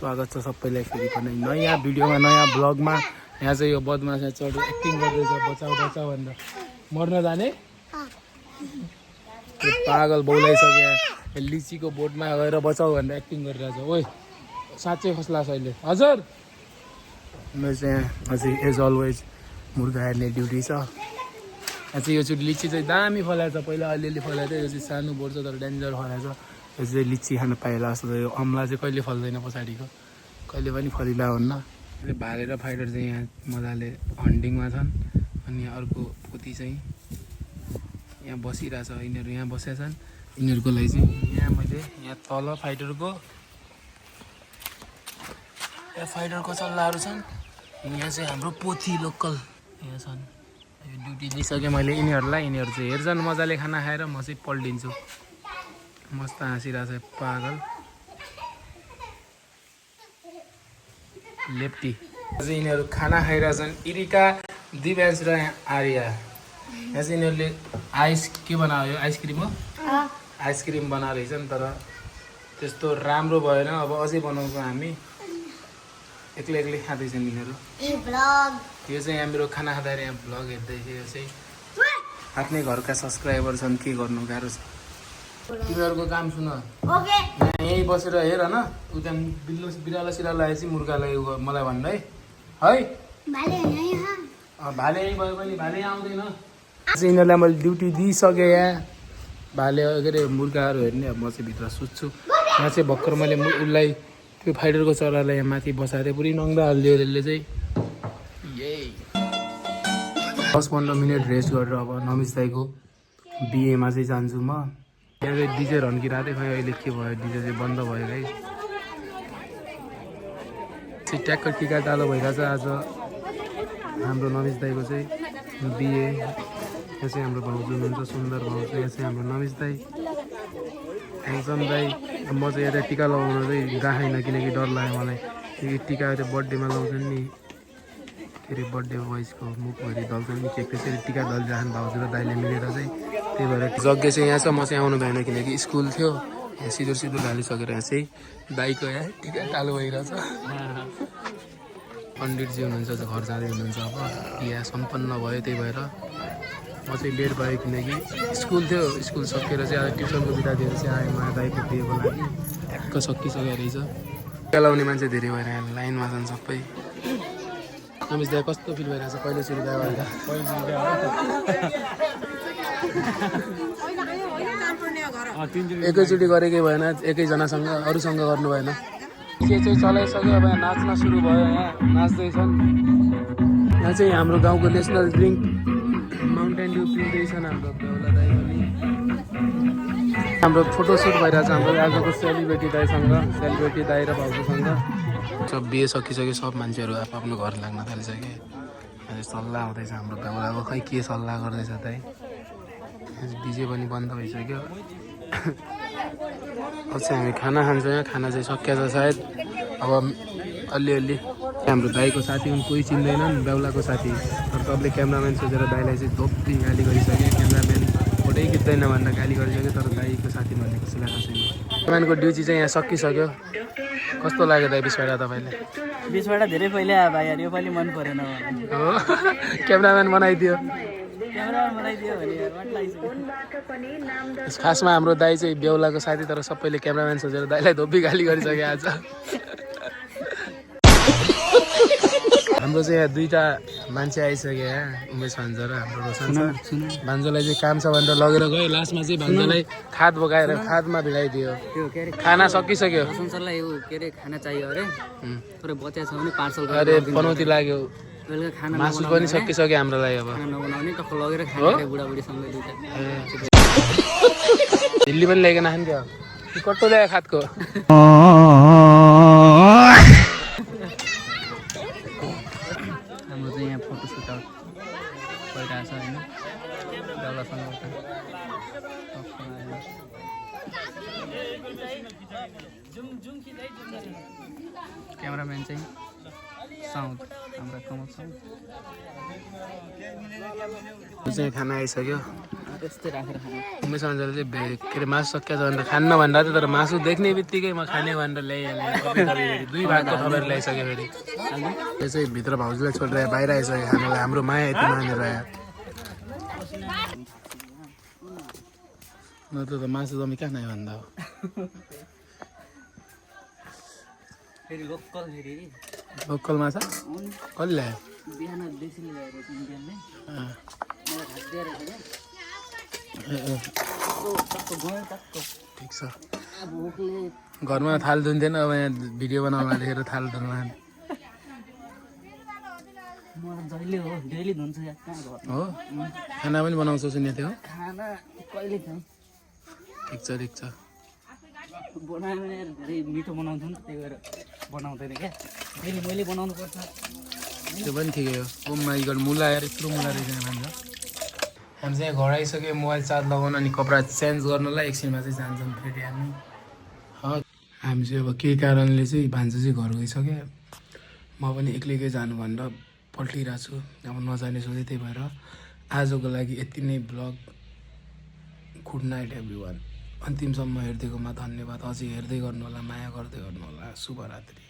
स्वागत छ सबैलाई फेरि पनि नयाँ भिडियोमा नयाँ ब्लगमा। यहाँ चाहिँ यो बदमास चढ एक्टिङ गर्दैछ बचाउ बचाउ भनेर मर्न जाने पागल बोलाइसक्यो। लिचीको बोटमा गएर बचाउ भनेर एक्टिङ गरिरहेछ। ओइ साँच्चै खस्ला छ अहिले हजुर। मेरो चाहिँ अझै एज अलवेज मुर्गा हेर्ने ड्युटी छ। यहाँ चाहिँ यो चाहिँ लिची चाहिँ दामी फलाएको छ। पहिला अलिअलि फलाएको थियो, यो चाहिँ सानो बोट छ तर डेन्जर फलाएको छ। यो चाहिँ लिची खान पाइला जस्तो छ। यो अम्ला चाहिँ कहिले फल्दैन पछाडिको, कहिले पनि फलिला हुन्न। भाले र फाइटर चाहिँ यहाँ मजाले हन्टिङमा छन्। अनि अर्को पोती चाहिँ यहाँ बसिरहेछ। यिनीहरू यहाँ बसेका छन्। यिनीहरूको लागि चाहिँ यहाँ मैले यहाँ तल फाइटरको चल्लाहरू छन्। यहाँ चाहिँ हाम्रो पोथी लोकल यहाँ छन्। यो ड्युटी दिइसकेँ मैले यिनीहरूलाई। यिनीहरू चाहिँ हेर्छन् मजाले खाना खाएर, म चाहिँ पल्टिन्छु। मस्त हाँसिरहेछ पागल लेप्टी। चाहिँ यिनीहरू खाना खाइरहेछन्। इरिका, दिव्यांश र आर्या। यहाँ चाहिँ यिनीहरूले आइस के बनायो, आइसक्रिम हो, आइसक्रिम बनाएर रहेछन्। तर त्यस्तो राम्रो भएन, अब अझै बनाउँछौँ हामी। एक्लै एक्लै खाँदैछन् यिनीहरू। यो चाहिँ यहाँ मेरो खाना खाँदाखेरि यहाँ भ्लग हेर्दैछ। यो चाहिँ आफ्नै घरका सब्सक्राइबर छन्, के गर्नु गाह्रो छ। तिमीहरूको काम सुन, यहीँ बसेर हेर न, उता बिरालो सिरालो आएपछि मुर्गालाई मलाई भन्नु है। भाले यहीँ भयो भने भाले आउँदैन। यिनीहरूलाई मैले ड्युटी दिइसकेँ यहाँ। भाले के अरे मुर्गाहरू हेर्ने। अब म चाहिँ भित्र सुत्छु। यहाँ चाहिँ भर्खर मैले उसलाई त्यो फाइटरको चरालाई यहाँ माथि बसाएर पुरै नङ्दा हालिदियो त्यसले चाहिँ। यही 10-15 मिनट रेस्ट गरेर अब नमिस दाइको बिहेमा चाहिँ जान्छु म। यहाँ चाहिँ डिजे रन्किरहेको थियो, खै अहिले के भयो, डिजे चाहिँ बन्द भयो है। चाहिँ ट्याक्क टिका टालो भइरहेछ आज हाम्रो नमिस दाइको चाहिँ बिहे। यहाँ चाहिँ हाम्रो भाउजू हुनुहुन्छ, सुन्दर भाउजू। यहाँ चाहिँ हाम्रो नमिस दाई, ह्यान्डसम दाई। म चाहिँ यता टिका लगाउन चाहिँ गएन किनकि डर लाग्यो मलाई। यो टिका त्यो बर्थडेमा लगाउँछन् नि, के अरे बर्थडे बोइजको मुखभरि दल्छन् नि केक, त्यसरी टिका दलिरहेछन् भाउजू र दाइले मिलेर चाहिँ। त्यही भएर जग्गे चाहिँ यहाँ छ, म चाहिँ आउनु भएन किनकि स्कुल थियो। यहाँ सिधो ढालिसकेर यहाँ चाहिँ दाइको यहाँ टिका टालो भइरहेछ। पण्डितजी हुनुहुन्छ चाहिँ घर जाँदै हुनुहुन्छ। अब यहाँ सम्पन्न भयो, त्यही भएर म चाहिँ लेट भयो किनकि स्कुल थियो। स्कुल सकेर चाहिँ आज ट्युसनको बिदा दिएर चाहिँ आएँ म दाइको बिहेको लागि। ट्याक्क सकिसकेको रहेछ। टिका लाउने मान्छे धेरै भएर यहाँ लाइनमा छन् सबै। नमिस दाइ कस्तो फिल भइरहेछ पहिलोचोटि बिहा भएर? एकैचोटि गरेकै भएन, एकैजनासँग अरूसँग गर्नु भएन। के चाहिँ चलाइसक्यो, अब यहाँ नाच्न सुरु भयो। यहाँ नाच्दैछन्। यहाँ चाहिँ हाम्रो गाउँको नेसनल ड्रिङ्क माउन्टेन ड्यु पिउँदैछन् हाम्रो बेहुला दाइ पनि। हाम्रो फोटोसुट भइरहेछ हाम्रो आजको सेलिब्रेटी दाइसँग, सेलिब्रेटी दाइ र भाउजूसँग। सब बिहे सकिसक्यो, सब मान्छेहरू आफ्नो घर लाग्न थालिसके। सल्लाह हुँदैछ हाम्रो बेहुलाको, खै के सल्लाह गर्दैछ दाइ। डिजे पनि बन्द भइसक्यो। अब चाहिँ हामी खाना खान्छौँ। यहाँ खाना चाहिँ सकिया छ सायद। अब अलिअलि हाम्रो दाइको साथी पनि कोही चिन्दैनन्, बेहुलाको साथी। तर सबले क्यामराम्यान सोचेर दाइलाई चाहिँ धोप्पी गाली गरिसक्यो। क्यामराम्यान फोटै खिच्दैन भनेर गाली गरिसक्यो। तर दाइको साथी भन्ने खुसी लागेको छैन। क्यामराम्यानको ड्युटी चाहिँ यहाँ सकिसक्यो। कस्तो लाग्यो दाइ बिचबाट तपाईँले? बिचबाट धेरै पहिला आयो भाइ, यो पालि मन परेन। हो क्यामराम्यान बनाइदियो। खासमा हाम्रो दाइ चाहिँ बेहुलाको साथी, तर सबैले क्यामराम्यान सोचेर दाइलाई धोपी गाली गरिसक्यो आज। हाम्रो चाहिँ यहाँ दुईवटा मान्छे आइसक्यो यहाँ, उमेश भान्जा र हाम्रो रोशन सर। भान्जालाई चाहिँ काम छ भनेर लगेर गयो। लास्टमा चाहिँ भान्जालाई खाद बोकाएर खादमा भिडाइदियो। खाना सकिसक्यो। रोशन सरलाई यो के अरे खाना चाहियो अरे, तर बच्चा छ भने पार्सल अरे पनौती लाग्यो। बेलुका खाना मासु पनि सकिसक्यो हाम्रो लागि। अब खाना नबनाउने टक्क लगेर खाने बुढाबुढीसँग दुईटा। दिल्ली पनि ल्याइकन खाने क्या, कट्टो ल्यायो खादको। हाम्रो चाहिँ यहाँ फोटो सुट भइरहेको छ होइन, बेहुलासँग। क्यामराम्यान चाहिँ साउन्ड हाम्रा कमाउँछौँ चाहिँ खाना आइसक्यो त्यस्तै राखेर खानु उमेशले चाहिँ के अरे मासु सकिया छ भनेर खान्न भन्दा थियो तर मासु देख्ने बित्तिकै म खाने भनेर ल्याइहालेँ 2 भागको थपेर ल्याइसक्यो फेरि यो चाहिँ भित्र भाउजूलाई छोडेर बाहिर आइसक्यो खानालाई हाम्रो माया यति मानेर आयो नत्र त मासु जमी कहाँ खायो भन्दा हो फेरि लोकल फेरि लोकल माछा कसले ल्यायो बिहान बेसीले ल्याएर बिहानै मलाई भात दिएर ठिक छ भोकले घरमा थाल धुन्थेन अब यहाँ भिडियो बनाउन देखेर थाल धुन मलाई जहिले हो डेली धुन्छ या कहाँ घर हो खाना पनि बनाउँछौ सुनेको थियो खाना कहिले खाएँ ठिक छ बनायो भने धेरै मिठो बनाउँछु नि त त्यही भएर बनाउँदैन क्या डेली मैले बनाउनु पर्छ त्यो पनि ठिकै हो माइगड मुला आएर यत्रो मुला रहेछ भन्छ हामी चाहिँ घर आइसक्यो मोबाइल चार्ज लगाउन अनि कपडा चेन्ज गर्नलाई एकछिनमा चाहिँ जान्छौँ फेरि हामी चाहिँ अब केही कारणले चाहिँ भान्जा चाहिँ घर गइसक्यो म पनि एक्लैकै जानु भनेर पल्टिरहेको छु अब नजाने सोचेँ त्यही भएर आजको लागि यति नै blog good night everyone अन्तिमसम्म हेरिदिएकोमा धन्यवाद अझै हेर्दै गर्नु होला माया गर्दै गर्नु होला शुभरात्रि